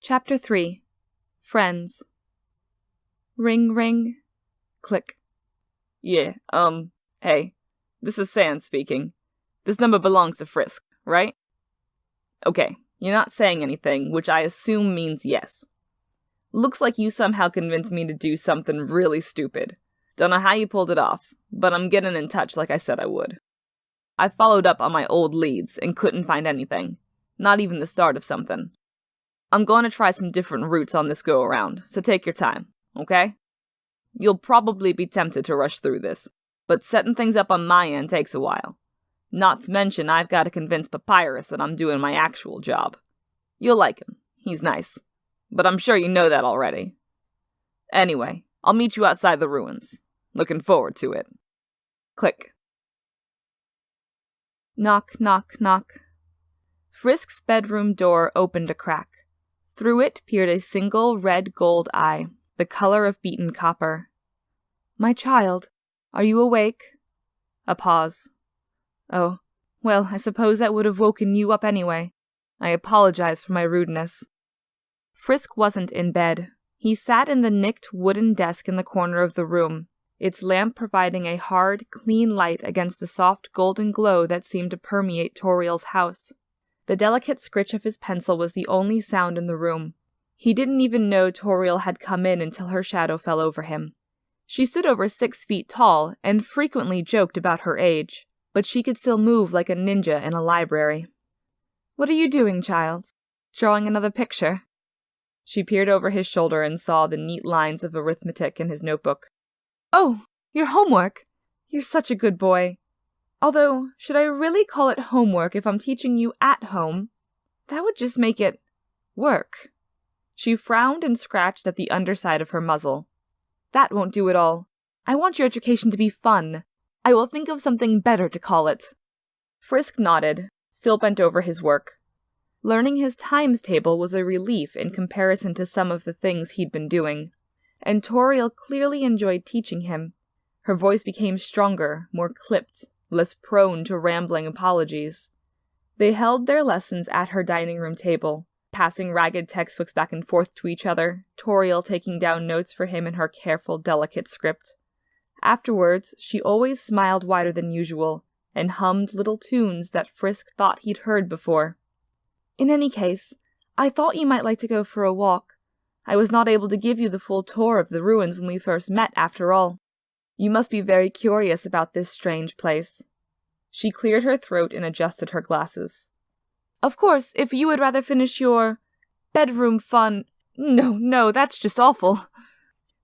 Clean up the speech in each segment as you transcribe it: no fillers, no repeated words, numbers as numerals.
Chapter 3. Friends. Ring ring. Click. Yeah, hey, this is Sand speaking. This number belongs to Frisk, right? Okay, you're not saying anything, which I assume means yes. Looks like you somehow convinced me to do something really stupid. Don't know how you pulled it off, but I'm getting in touch like I said I would. I followed up on my old leads and couldn't find anything. Not even the start of something. I'm going to try some different routes on this go-around, so take your time, okay? You'll probably be tempted to rush through this, but setting things up on my end takes a while. Not to mention I've got to convince Papyrus that I'm doing my actual job. You'll like him. He's nice. But I'm sure you know that already. Anyway, I'll meet you outside the ruins. Looking forward to it. Click. Knock, knock, knock. Frisk's bedroom door opened a crack. Through it peered a single red-gold eye, the color of beaten copper. "My child, are you awake?" A pause. "Oh, well, I suppose that would have woken you up anyway. I apologize for my rudeness." Frisk wasn't in bed. He sat in the nicked wooden desk in the corner of the room, its lamp providing a hard, clean light against the soft golden glow that seemed to permeate Toriel's house. The delicate scritch of his pencil was the only sound in the room. He didn't even know Toriel had come in until her shadow fell over him. She stood over 6 feet tall and frequently joked about her age, but she could still move like a ninja in a library. "What are you doing, child? Drawing another picture?" She peered over his shoulder and saw the neat lines of arithmetic in his notebook. "Oh, your homework! You're such a good boy. Although, should I really call it homework if I'm teaching you at home? That would just make it work." She frowned and scratched at the underside of her muzzle. "That won't do at all. I want your education to be fun. I will think of something better to call it." Frisk nodded, still bent over his work. Learning his times table was a relief in comparison to some of the things he'd been doing, and Toriel clearly enjoyed teaching him. Her voice became stronger, more clipped, less prone to rambling apologies. They held their lessons at her dining room table, passing ragged textbooks back and forth to each other, Toriel taking down notes for him in her careful, delicate script. Afterwards, she always smiled wider than usual, and hummed little tunes that Frisk thought he'd heard before. "In any case, I thought you might like to go for a walk. I was not able to give you the full tour of the ruins when we first met, after all. You must be very curious about this strange place." She cleared her throat and adjusted her glasses. "Of course, if you would rather finish your bedroom fun— No, that's just awful."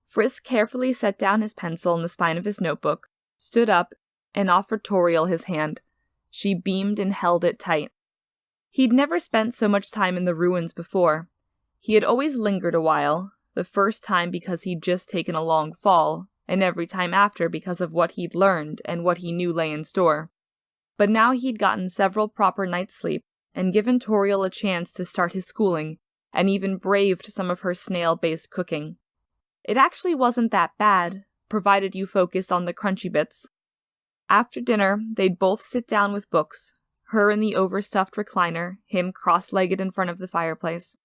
Frisk carefully set down his pencil in the spine of his notebook, stood up, and offered Toriel his hand. She beamed and held it tight. He'd never spent so much time in the ruins before. He had always lingered a while, the first time because he'd just taken a long fall, and every time after because of what he'd learned and what he knew lay in store. But now he'd gotten several proper nights' sleep, and given Toriel a chance to start his schooling, and even braved some of her snail-based cooking. It actually wasn't that bad, provided you focused on the crunchy bits. After dinner, they'd both sit down with books, her in the overstuffed recliner, him cross-legged in front of the fireplace.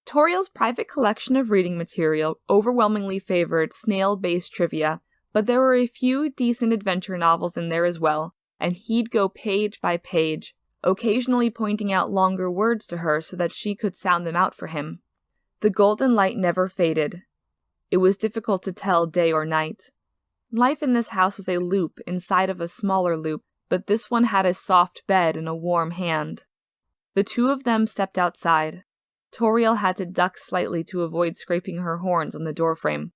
Toriel's private collection of reading material overwhelmingly favored snail-based trivia, but there were a few decent adventure novels in there as well, and he'd go page by page, occasionally pointing out longer words to her so that she could sound them out for him. The golden light never faded. It was difficult to tell day or night. Life in this house was a loop inside of a smaller loop, but this one had a soft bed and a warm hand. The two of them stepped outside. Toriel had to duck slightly to avoid scraping her horns on the doorframe.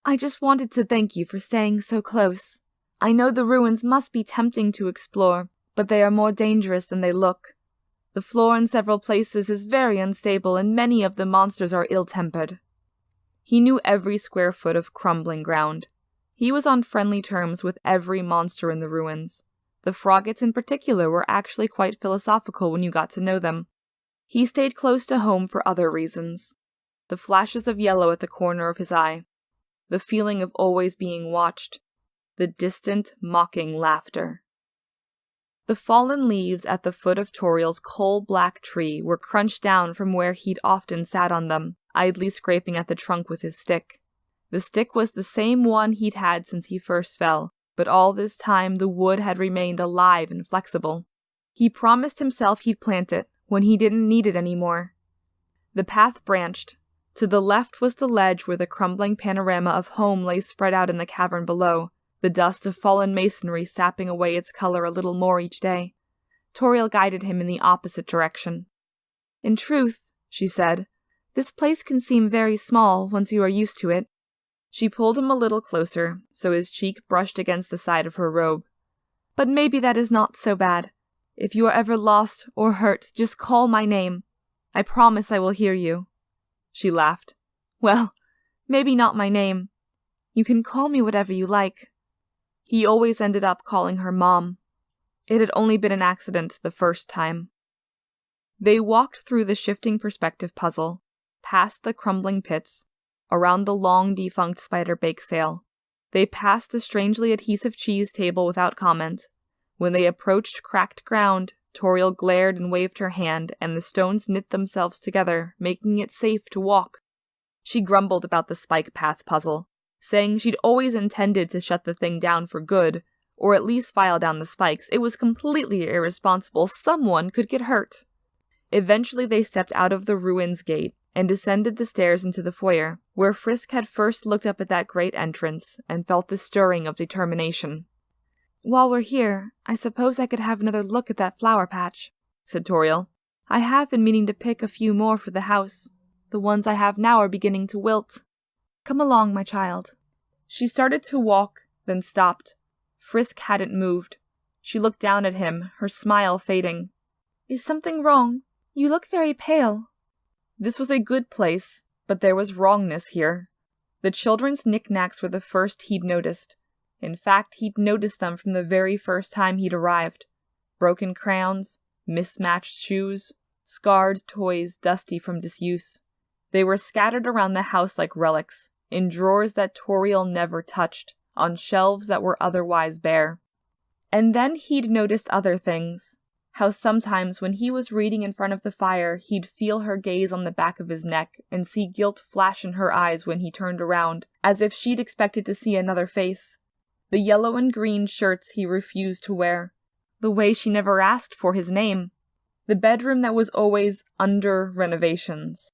"I just wanted to thank you for staying so close. I know the ruins must be tempting to explore, but they are more dangerous than they look. The floor in several places is very unstable and many of the monsters are ill-tempered." He knew every square foot of crumbling ground. He was on friendly terms with every monster in the ruins. The Froggets in particular were actually quite philosophical when you got to know them. He stayed close to home for other reasons. The flashes of yellow at the corner of his eye. The feeling of always being watched. The distant, mocking laughter. The fallen leaves at the foot of Toriel's coal-black tree were crunched down from where he'd often sat on them, idly scraping at the trunk with his stick. The stick was the same one he'd had since he first fell, but all this time the wood had remained alive and flexible. He promised himself he'd plant it when he didn't need it anymore. The path branched. To the left was the ledge where the crumbling panorama of home lay spread out in the cavern below, the dust of fallen masonry sapping away its color a little more each day. Toriel guided him in the opposite direction. "In truth," she said, "this place can seem very small once you are used to it." She pulled him a little closer, so his cheek brushed against the side of her robe. "But maybe that is not so bad. If you are ever lost or hurt, just call my name. I promise I will hear you." She laughed. "Well, maybe not my name. You can call me whatever you like." He always ended up calling her Mom. It had only been an accident the first time. They walked through the shifting perspective puzzle, past the crumbling pits, around the long-defunct spider bake sale. They passed the strangely adhesive cheese table without comment. When they approached cracked ground, Toriel glared and waved her hand, and the stones knit themselves together, making it safe to walk. She grumbled about the spike path puzzle, saying she'd always intended to shut the thing down for good, or at least file down the spikes. It was completely irresponsible. Someone could get hurt. Eventually they stepped out of the ruins gate and descended the stairs into the foyer, where Frisk had first looked up at that great entrance and felt the stirring of determination. "While we're here, I suppose I could have another look at that flower patch," said Toriel. "I have been meaning to pick a few more for the house. The ones I have now are beginning to wilt. Come along, my child." She started to walk, then stopped. Frisk hadn't moved. She looked down at him, her smile fading. "Is something wrong? You look very pale." This was a good place, but there was wrongness here. The children's knickknacks were the first he'd noticed. In fact, he'd noticed them from the very first time he'd arrived. Broken crayons, mismatched shoes, scarred toys dusty from disuse. They were scattered around the house like relics, in drawers that Toriel never touched, on shelves that were otherwise bare. And then he'd noticed other things. How sometimes when he was reading in front of the fire, he'd feel her gaze on the back of his neck and see guilt flash in her eyes when he turned around, as if she'd expected to see another face. The yellow and green shirts he refused to wear. The way she never asked for his name. The bedroom that was always under renovations.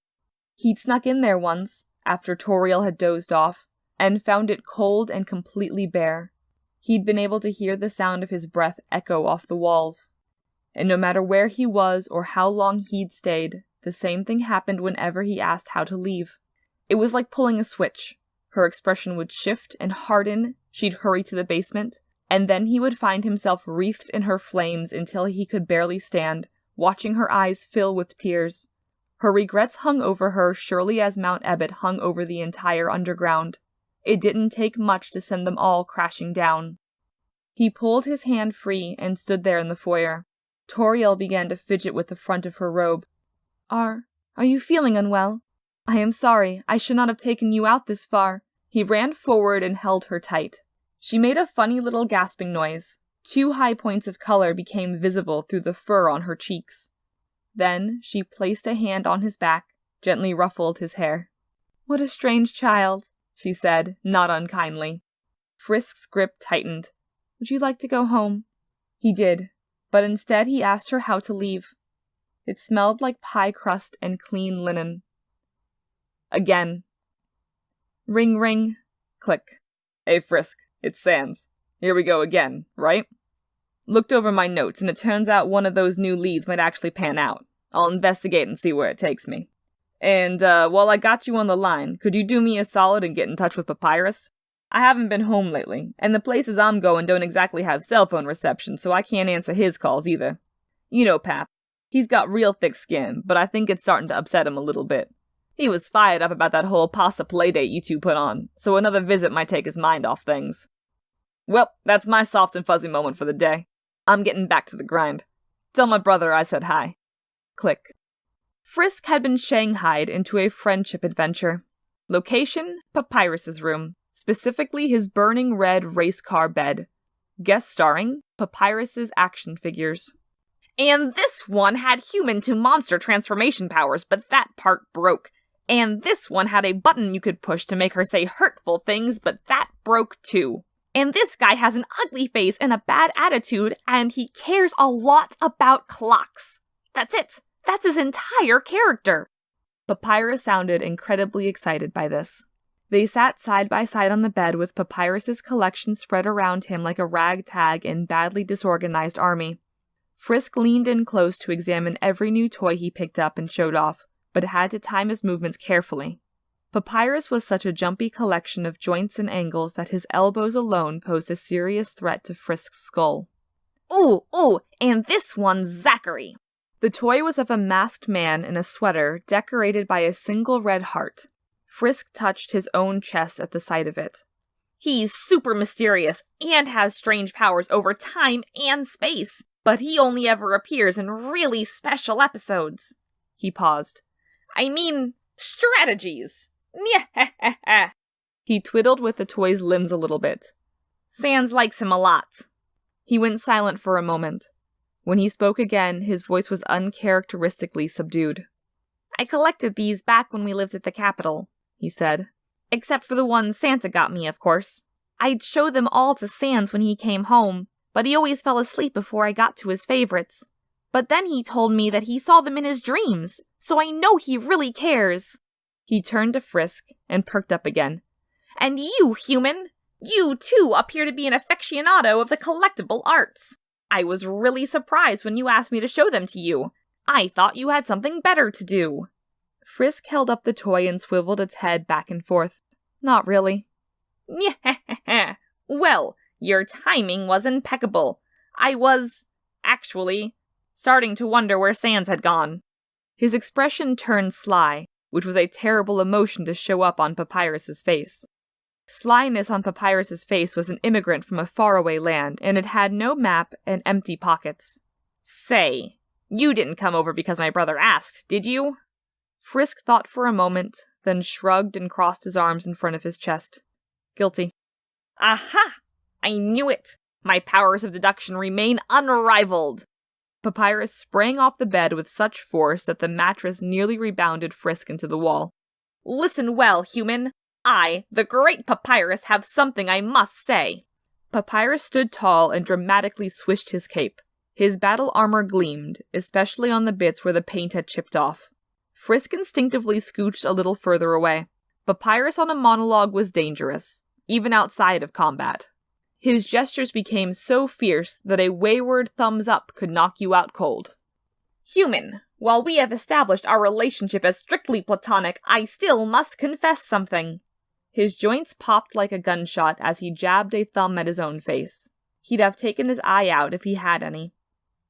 He'd snuck in there once, after Toriel had dozed off, and found it cold and completely bare. He'd been able to hear the sound of his breath echo off the walls. And no matter where he was or how long he'd stayed, the same thing happened whenever he asked how to leave. It was like pulling a switch. Her expression would shift and harden, she'd hurry to the basement, and then he would find himself wreathed in her flames until he could barely stand, watching her eyes fill with tears. Her regrets hung over her surely as Mount Ebott hung over the entire underground. It didn't take much to send them all crashing down. He pulled his hand free and stood there in the foyer. Toriel began to fidget with the front of her robe. Are you feeling unwell? I am sorry, I should not have taken you out this far." He ran forward and held her tight. She made a funny little gasping noise. 2 high points of color became visible through the fur on her cheeks. Then she placed a hand on his back, gently ruffled his hair. "What a strange child," she said, not unkindly. Frisk's grip tightened. "Would you like to go home?" He did, but instead he asked her how to leave. It smelled like pie crust and clean linen. Again. Ring, ring. Click. "Hey, Frisk, it's Sans. Here we go again, right? Looked over my notes, and it turns out one of those new leads might actually pan out. I'll investigate and see where it takes me. And, while I got you on the line, could you do me a solid and get in touch with Papyrus? I haven't been home lately, and the places I'm going don't exactly have cell phone reception, so I can't answer his calls either. You know Pap. He's got real thick skin, but I think it's starting to upset him a little bit. He was fired up about that whole pasta playdate you two put on, so another visit might take his mind off things. Well, that's my soft and fuzzy moment for the day. I'm getting back to the grind. Tell my brother I said hi." Click. Frisk had been shanghaied into a friendship adventure. Location, Papyrus's room, specifically his burning red race car bed. Guest starring, Papyrus's action figures. And this one had human-to-monster transformation powers, but that part broke. And this one had a button you could push to make her say hurtful things, but that broke too. And this guy has an ugly face and a bad attitude, and he cares a lot about clocks. That's it. That's his entire character. Papyrus sounded incredibly excited by this. They sat side by side on the bed with Papyrus's collection spread around him like a ragtag and badly disorganized army. Frisk leaned in close to examine every new toy he picked up and showed off, but had to time his movements carefully. Papyrus was such a jumpy collection of joints and angles that his elbows alone posed a serious threat to Frisk's skull. Ooh, and this one's Zachary. The toy was of a masked man in a sweater decorated by a single red heart. Frisk touched his own chest at the sight of it. He's super mysterious and has strange powers over time and space, but he only ever appears in really special episodes. He paused. I mean, strategies. He twiddled with the toy's limbs a little bit. Sans likes him a lot. He went silent for a moment. When he spoke again, his voice was uncharacteristically subdued. I collected these back when we lived at the Capitol, he said. Except for the ones Santa got me, of course. I'd show them all to Sans when he came home, but he always fell asleep before I got to his favorites. But then he told me that he saw them in his dreams, so I know he really cares. He turned to Frisk and perked up again. And you, human! You, too, appear to be an aficionado of the collectible arts. I was really surprised when you asked me to show them to you. I thought you had something better to do. Frisk held up the toy and swiveled its head back and forth. Not really. Well, your timing was impeccable. I was, actually, starting to wonder where Sans had gone. His expression turned sly, which was a terrible emotion to show up on Papyrus's face. Slyness on Papyrus's face was an immigrant from a faraway land, and it had no map and empty pockets. Say, you didn't come over because my brother asked, did you? Frisk thought for a moment, then shrugged and crossed his arms in front of his chest. Guilty. Aha! I knew it! My powers of deduction remain unrivaled! Papyrus sprang off the bed with such force that the mattress nearly rebounded Frisk into the wall. Listen well, human! I, the great Papyrus, have something I must say. Papyrus stood tall and dramatically swished his cape. His battle armor gleamed, especially on the bits where the paint had chipped off. Frisk instinctively scooched a little further away. Papyrus on a monologue was dangerous, even outside of combat. His gestures became so fierce that a wayward thumbs up could knock you out cold. Human, while we have established our relationship as strictly platonic, I still must confess something. His joints popped like a gunshot as he jabbed a thumb at his own face. He'd have taken his eye out if he had any.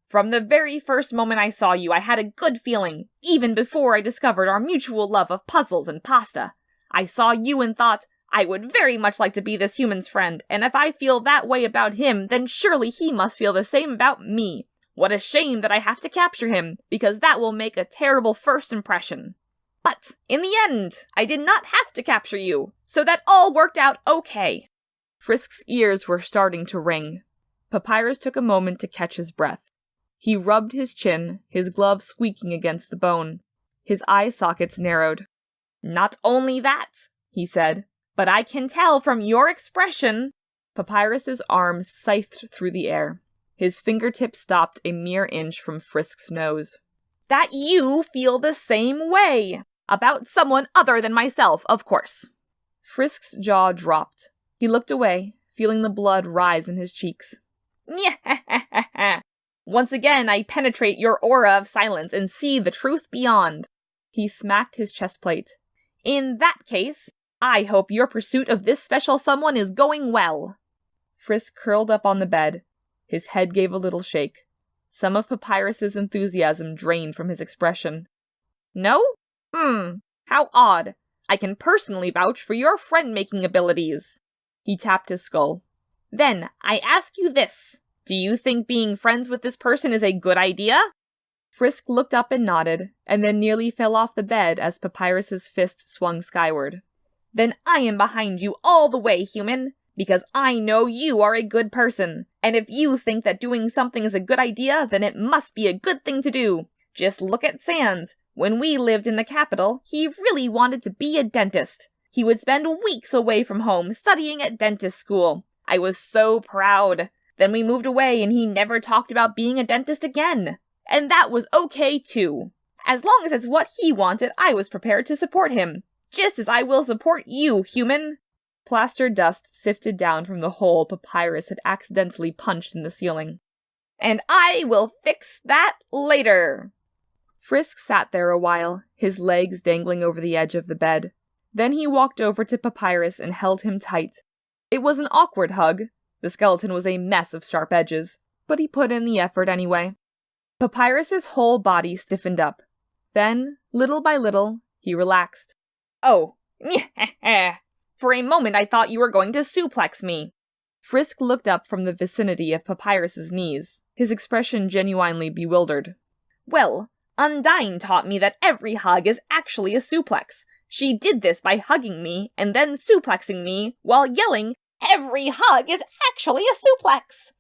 From the very first moment I saw you, I had a good feeling, even before I discovered our mutual love of puzzles and pasta. I saw you and thought, I would very much like to be this human's friend, and if I feel that way about him, then surely he must feel the same about me. What a shame that I have to capture him, because that will make a terrible first impression. But, in the end, I did not have to capture you, so that all worked out okay. Frisk's ears were starting to ring. Papyrus took a moment to catch his breath. He rubbed his chin, his glove squeaking against the bone. His eye sockets narrowed. Not only that, he said, but I can tell from your expression. Papyrus's arms scythed through the air. His fingertips stopped a mere inch from Frisk's nose. That you feel the same way. About someone other than myself, of course. Frisk's jaw dropped. He looked away, feeling the blood rise in his cheeks. Once again, I penetrate your aura of silence and see the truth beyond. He smacked his chest plate. In that case, I hope your pursuit of this special someone is going well. Frisk curled up on the bed. His head gave a little shake. Some of Papyrus's enthusiasm drained from his expression. No? How odd. I can personally vouch for your friend-making abilities. He tapped his skull. Then, I ask you this. Do you think being friends with this person is a good idea? Frisk looked up and nodded, and then nearly fell off the bed as Papyrus's fist swung skyward. Then I am behind you all the way, human. Because I know you are a good person, and if you think that doing something is a good idea, then it must be a good thing to do. Just look at Sans. When we lived in the capital, he really wanted to be a dentist. He would spend weeks away from home studying at dentist school. I was so proud. Then we moved away and he never talked about being a dentist again. And that was okay too. As long as it's what he wanted, I was prepared to support him. Just as I will support you, human. Plaster dust sifted down from the hole Papyrus had accidentally punched in the ceiling. And I will fix that later. Frisk sat there a while, his legs dangling over the edge of the bed. Then he walked over to Papyrus and held him tight. It was an awkward hug. The skeleton was a mess of sharp edges, but he put in the effort anyway. Papyrus's whole body stiffened up. Then, little by little, he relaxed. Oh, for a moment I thought you were going to suplex me. Frisk looked up from the vicinity of Papyrus's knees, his expression genuinely bewildered. Well, Undyne taught me that every hug is actually a suplex. She did this by hugging me and then suplexing me while yelling, "Every hug is actually a suplex!"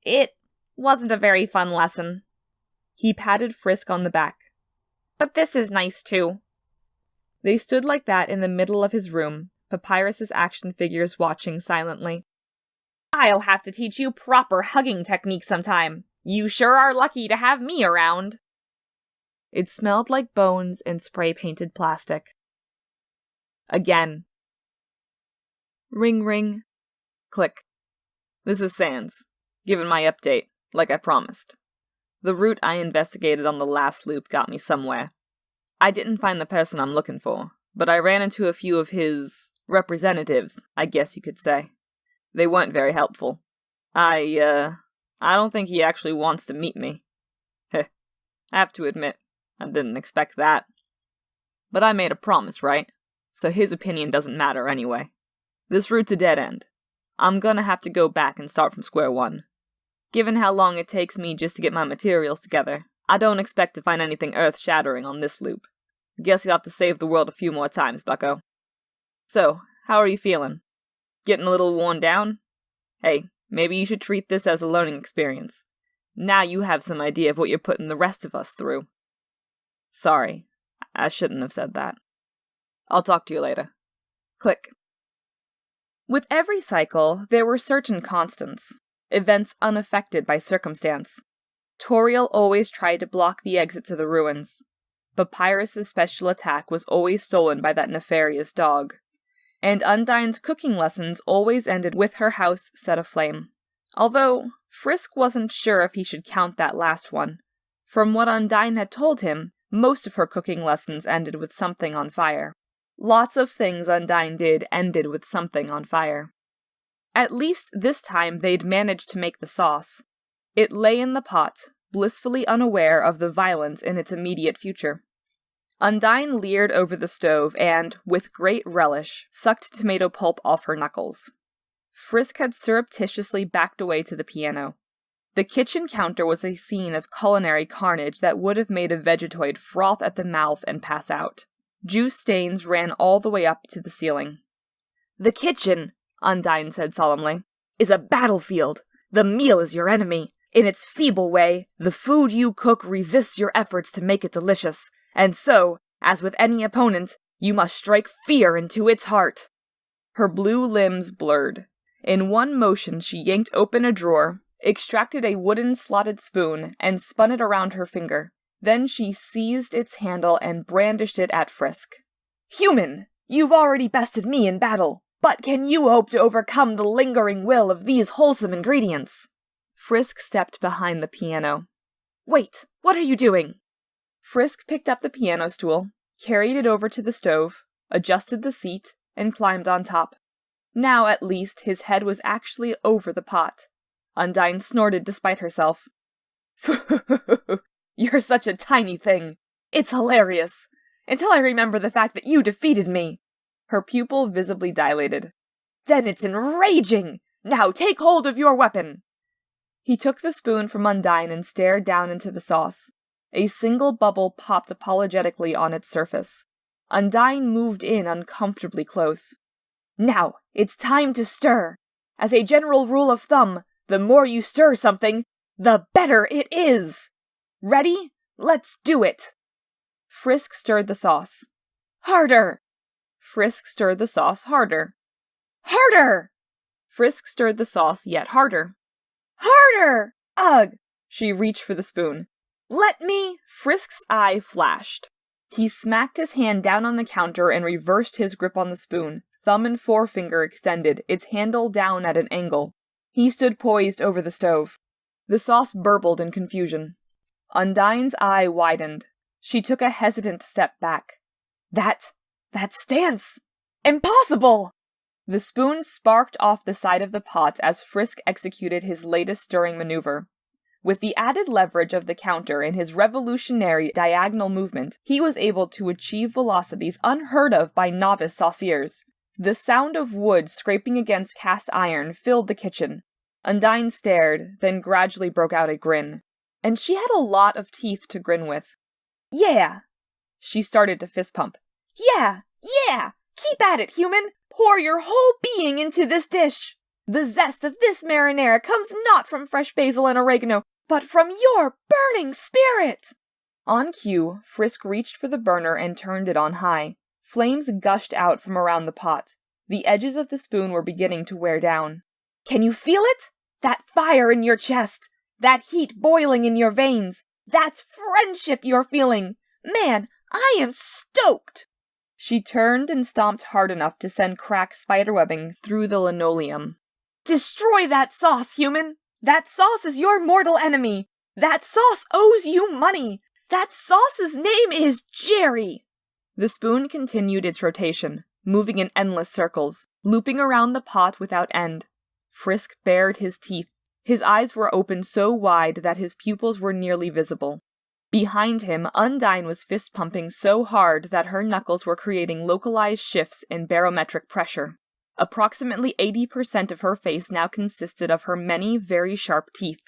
It wasn't a very fun lesson. He patted Frisk on the back. But this is nice too. They stood like that in the middle of his room, Papyrus's action figures watching silently. I'll have to teach you proper hugging technique sometime. You sure are lucky to have me around. It smelled like bones and spray-painted plastic. Again. Ring ring. Click. This is Sans, giving my update, like I promised. The route I investigated on the last loop got me somewhere. I didn't find the person I'm looking for, but I ran into a few of his representatives, I guess you could say. They weren't very helpful. I don't think he actually wants to meet me. Heh, I have to admit, I didn't expect that. But I made a promise, right? So his opinion doesn't matter anyway. This route's a dead end. I'm gonna have to go back and start from square one. Given how long it takes me just to get my materials together, I don't expect to find anything earth-shattering on this loop. Guess you'll have to save the world a few more times, bucko. So, how are you feeling? Getting a little worn down? Hey, maybe you should treat this as a learning experience. Now you have some idea of what you're putting the rest of us through. Sorry, I shouldn't have said that. I'll talk to you later. Click. With every cycle, there were certain constants, events unaffected by circumstance. Toriel always tried to block the exit to the ruins. Papyrus's special attack was always stolen by that nefarious dog. And Undyne's cooking lessons always ended with her house set aflame. Although, Frisk wasn't sure if he should count that last one. From what Undyne had told him, most of her cooking lessons ended with something on fire. Lots of things Undyne did ended with something on fire. At least this time they'd managed to make the sauce. It lay in the pot, blissfully unaware of the violence in its immediate future. Undyne leered over the stove and, with great relish, sucked tomato pulp off her knuckles. Frisk had surreptitiously backed away to the piano. The kitchen counter was a scene of culinary carnage that would have made a Vegetoid froth at the mouth and pass out. Juice stains ran all the way up to the ceiling. "The kitchen," Undyne said solemnly, "is a battlefield. The meal is your enemy. In its feeble way, the food you cook resists your efforts to make it delicious. And so, as with any opponent, you must strike fear into its heart." Her blue limbs blurred. In one motion she yanked open a drawer, extracted a wooden slotted spoon, and spun it around her finger. Then she seized its handle and brandished it at Frisk. "Human! You've already bested me in battle, but can you hope to overcome the lingering will of these wholesome ingredients?" Frisk stepped behind the piano. "Wait, what are you doing?" Frisk picked up the piano stool, carried it over to the stove, adjusted the seat, and climbed on top. Now, at least, his head was actually over the pot. Undyne snorted despite herself. "You're such a tiny thing. It's hilarious. Until I remember the fact that you defeated me." Her pupil visibly dilated. "Then it's enraging! Now take hold of your weapon!" He took the spoon from Undyne and stared down into the sauce. A single bubble popped apologetically on its surface. Undyne moved in uncomfortably close. "Now, it's time to stir. As a general rule of thumb, the more you stir something, the better it is. Ready? Let's do it. Frisk stirred the sauce. Harder. Frisk stirred the sauce harder. Harder! Frisk stirred the sauce yet harder. Harder! Ugh! She reached for the spoon. Let me! Frisk's eye flashed. He smacked his hand down on the counter and reversed his grip on the spoon, thumb and forefinger extended, its handle down at an angle. He stood poised over the stove. The sauce burbled in confusion. Undyne's eye widened. She took a hesitant step back. That stance! Impossible! The spoon sparked off the side of the pot as Frisk executed his latest stirring maneuver. With the added leverage of the counter and his revolutionary diagonal movement, he was able to achieve velocities unheard of by novice sauciers. The sound of wood scraping against cast iron filled the kitchen. Undyne stared, then gradually broke out a grin. And she had a lot of teeth to grin with. Yeah! She started to fist pump. Yeah! Yeah! Keep at it, human! Pour your whole being into this dish! The zest of this marinara comes not from fresh basil and oregano, but from your burning spirit! On cue, Frisk reached for the burner and turned it on high. Flames gushed out from around the pot. The edges of the spoon were beginning to wear down. Can you feel it? That fire in your chest! That heat boiling in your veins! That's friendship you're feeling! Man, I am stoked! She turned and stomped hard enough to send cracked spiderwebbing through the linoleum. Destroy that sauce, human! That sauce is your mortal enemy! That sauce owes you money! That sauce's name is Jerry! The spoon continued its rotation, moving in endless circles, looping around the pot without end. Frisk bared his teeth. His eyes were open so wide that his pupils were nearly visible. Behind him, Undyne was fist-pumping so hard that her knuckles were creating localized shifts in barometric pressure. Approximately 80% of her face now consisted of her many very sharp teeth.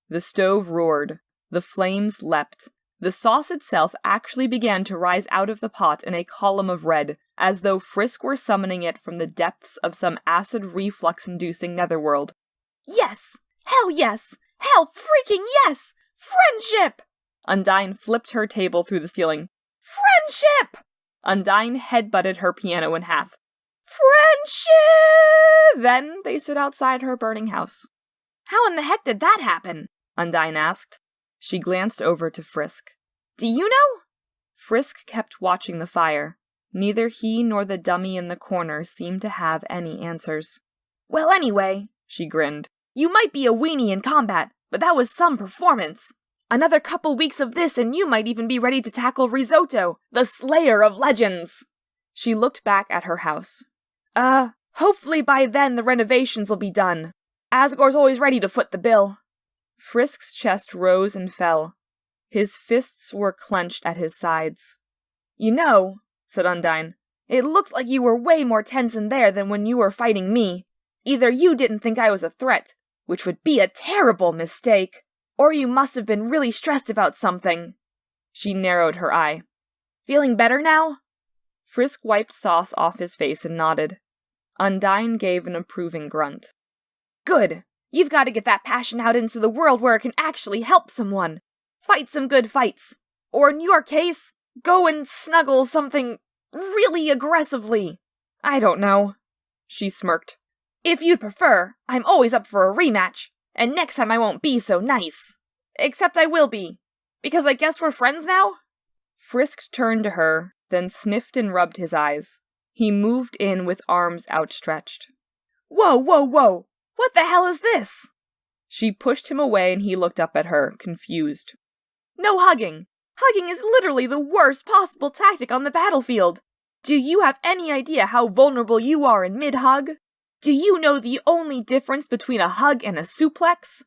The stove roared. The flames leapt. The sauce itself actually began to rise out of the pot in a column of red, as though Frisk were summoning it from the depths of some acid reflux-inducing netherworld. Yes! Hell yes! Hell freaking yes! Friendship! Undyne flipped her table through the ceiling. Friendship! Undyne headbutted her piano in half. Friendship! Then they stood outside her burning house. How in the heck did that happen? Undyne asked. She glanced over to Frisk. Do you know? Frisk kept watching the fire. Neither he nor the dummy in the corner seemed to have any answers. Well, anyway, she grinned. You might be a weenie in combat, but that was some performance. Another couple weeks of this and you might even be ready to tackle Risotto, the slayer of legends. She looked back at her house. Hopefully by then the renovations will be done. Asgore's always ready to foot the bill. Frisk's chest rose and fell. His fists were clenched at his sides. You know, said Undyne, it looked like you were way more tense in there than when you were fighting me. Either you didn't think I was a threat, which would be a terrible mistake, or you must have been really stressed about something. She narrowed her eye. Feeling better now? Frisk wiped sauce off his face and nodded. Undyne gave an approving grunt. Good! You've got to get that passion out into the world where it can actually help someone. Fight some good fights. Or in your case, go and snuggle something really aggressively. I don't know. She smirked. If you'd prefer, I'm always up for a rematch. And next time I won't be so nice. Except I will be. Because I guess we're friends now? Frisk turned to her, then sniffed and rubbed his eyes. He moved in with arms outstretched. Whoa, whoa, whoa! What the hell is this? She pushed him away and he looked up at her, confused. No hugging! Hugging is literally the worst possible tactic on the battlefield! Do you have any idea how vulnerable you are in mid-hug? Do you know the only difference between a hug and a suplex?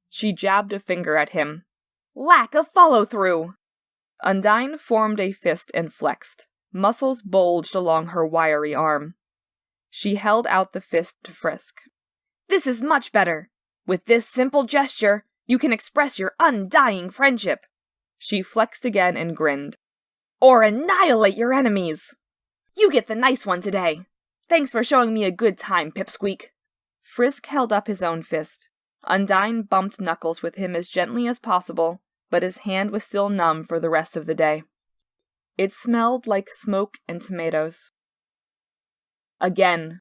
She jabbed a finger at him. Lack of follow-through! Undyne formed a fist and flexed. Muscles bulged along her wiry arm. She held out the fist to Frisk. This is much better. With this simple gesture, you can express your undying friendship. She flexed again and grinned. Or annihilate your enemies. You get the nice one today. Thanks for showing me a good time, Pipsqueak. Frisk held up his own fist. Undyne bumped knuckles with him as gently as possible, but his hand was still numb for the rest of the day. It smelled like smoke and tomatoes. Again,